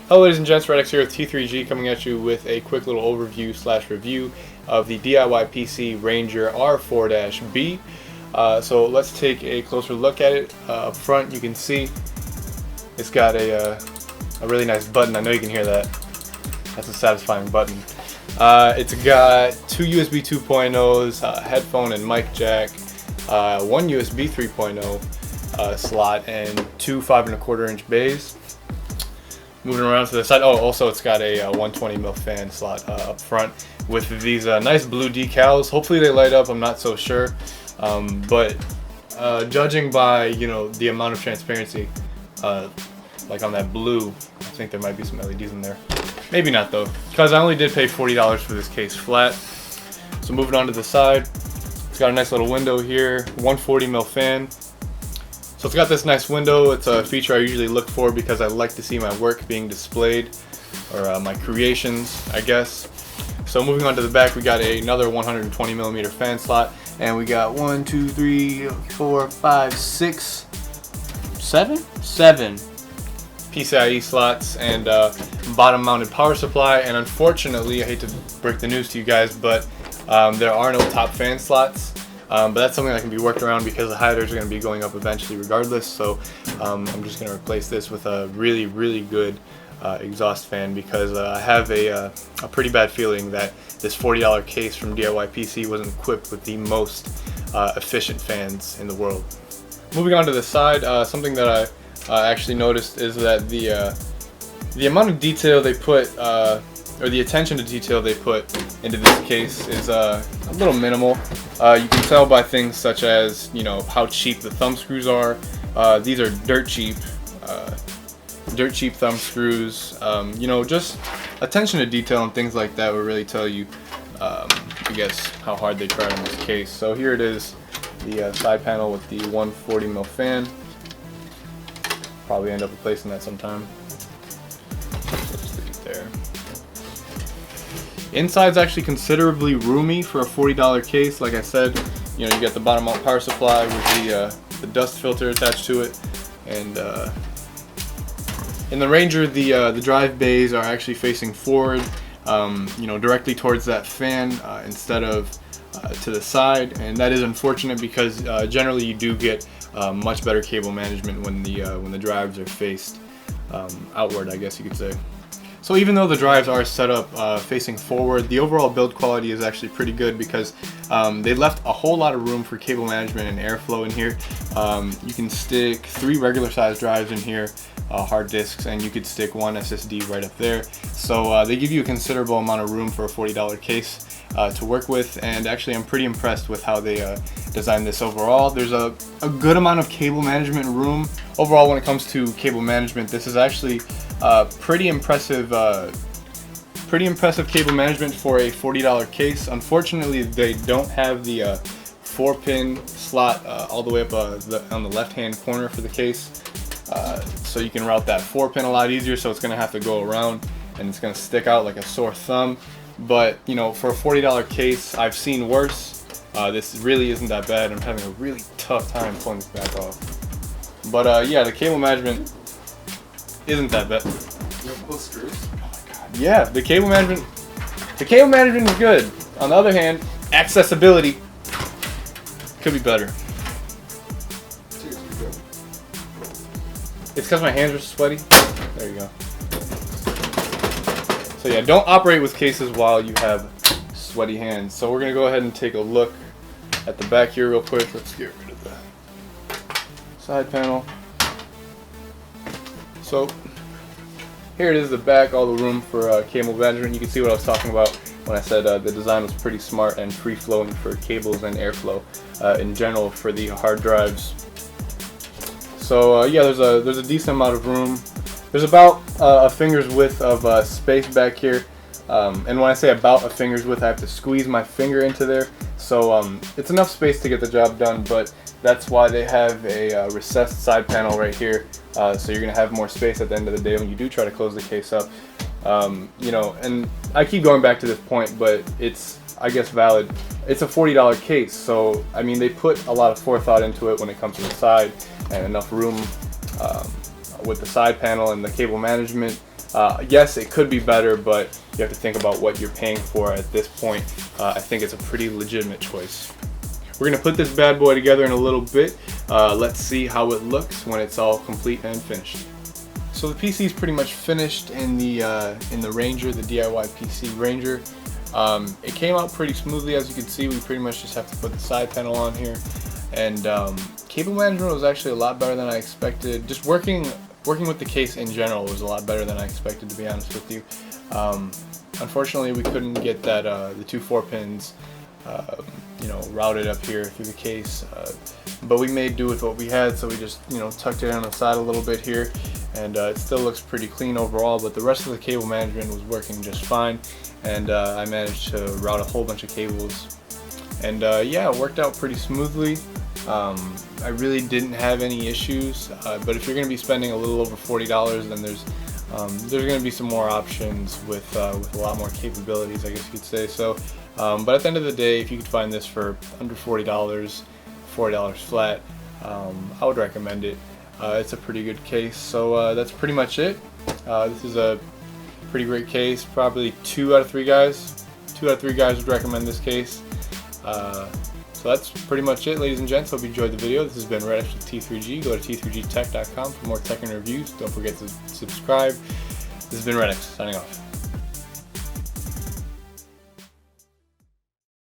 Hello ladies and gents, Reddax here with T3G coming at you with a quick little overview / review of the DIYPC Ranger-R4-B. So let's take a closer look at it. Up front you can see it's got a really nice button. I know you can hear that. That's a satisfying button. It's got two USB 2.0s, headphone and mic jack, one USB 3.0 slot, and two 5¼ inch bays. Moving around to the side, oh, also it's got a 120mm fan slot up front with these nice blue decals. Hopefully they light up, I'm not so sure. But judging by, the amount of transparency, like on that blue, I think there might be some LEDs in there. Maybe not though, because I only did pay $40 for this case flat. So moving on to the side, it's got a nice little window here, 140mm fan. So it's got this nice window. It's a feature I usually look for because I like to see my work being displayed, or my creations, I guess. So moving on to the back, we got another 120mm fan slot, and we got 1, 2, 3, 4, 5, 6, 7 PCIe slots and bottom mounted power supply. And unfortunately, I hate to break the news to you guys, but there are no top fan slots. But that's something that can be worked around because the hiders are going to be going up eventually regardless. So I'm just going to replace this with a really good exhaust fan, because I have a pretty bad feeling that this $40 case from DIYPC wasn't equipped with the most efficient fans in the world. Moving on to the side, something that I actually noticed is that the amount of detail they put, or the attention to detail they put into this case is a little minimal. You can tell by things such as, how cheap the thumb screws are. These are dirt cheap thumb screws. Just attention to detail and things like that will really tell you, I guess, how hard they tried on this case. So here it is, the side panel with the 140mm fan. Probably end up replacing that sometime. So just leave it there. Inside's actually considerably roomy for a $40 case. Like I said, you got the bottom mount power supply with the dust filter attached to it, and in the Ranger, the drive bays are actually facing forward, directly towards that fan instead of to the side, and that is unfortunate because generally you do get much better cable management when the drives are faced outward, I guess you could say. So even though the drives are set up facing forward, the overall build quality is actually pretty good because they left a whole lot of room for cable management and airflow in here. You can stick 3 regular size drives in here, hard disks, and you could stick 1 SSD right up there. So they give you a considerable amount of room for a $40 case to work with, and actually I'm pretty impressed with how they designed this overall. There's a good amount of cable management room. Overall, when it comes to cable management, this is actually pretty impressive cable management for a $40 case. Unfortunately, they don't have the 4-pin slot all the way up on the left-hand corner for the case. So you can route that 4-pin a lot easier, so it's going to have to go around and it's going to stick out like a sore thumb. But for a $40 case, I've seen worse. This really isn't that bad. I'm having a really tough time pulling this back off. But yeah, the cable management isn't that bad. You have both screws? Oh my god. Yeah, the cable management is good. On the other hand, accessibility could be better. Seriously, good. It's because my hands are sweaty. There you go. So yeah, don't operate with cases while you have sweaty hands. So we're going to go ahead and take a look at the back here real quick. Let's get rid of the side panel. So here it is, the back, all the room for cable management. You can see what I was talking about when I said the design was pretty smart and free-flowing for cables and airflow in general for the hard drives. So yeah, there's a decent amount of room. There's about a finger's width of space back here, and when I say about a finger's width, I have to squeeze my finger into there. So it's enough space to get the job done, but that's why they have a recessed side panel right here. So you're gonna have more space at the end of the day when you do try to close the case up. And I keep going back to this point, but it's, I guess, valid. It's a $40 case, so I mean they put a lot of forethought into it when it comes to the side, and enough room with the side panel and the cable management. Yes, it could be better, but you have to think about what you're paying for at this point. I think it's a pretty legitimate choice. We're going to put this bad boy together in a little bit. Let's see how it looks when it's all complete and finished. So the PC is pretty much finished in the Ranger, the DIYPC Ranger. It came out pretty smoothly, as you can see. We pretty much just have to put the side panel on here, and cable management was actually a lot better than I expected. Just working with the case in general was a lot better than I expected, to be honest with you. Unfortunately, we couldn't get that the 2 4-pins routed up here through the case, but we made do with what we had, so we just tucked it on the side a little bit here, and it still looks pretty clean overall. But the rest of the cable management was working just fine, and I managed to route a whole bunch of cables, and yeah, it worked out pretty smoothly. I really didn't have any issues, but if you're going to be spending a little over $40, then there's going to be some more options with a lot more capabilities, I guess you could say. So, but at the end of the day, if you could find this for under $40 flat, I would recommend it. It's a pretty good case. So that's pretty much it. This is a pretty great case. Probably 2 out of 3 guys would recommend this case. So that's pretty much it, ladies and gents. Hope you enjoyed the video. This has been Reddax with T3G. Go to t3gtech.com for more tech and reviews. Don't forget to subscribe. This has been Reddax, signing off.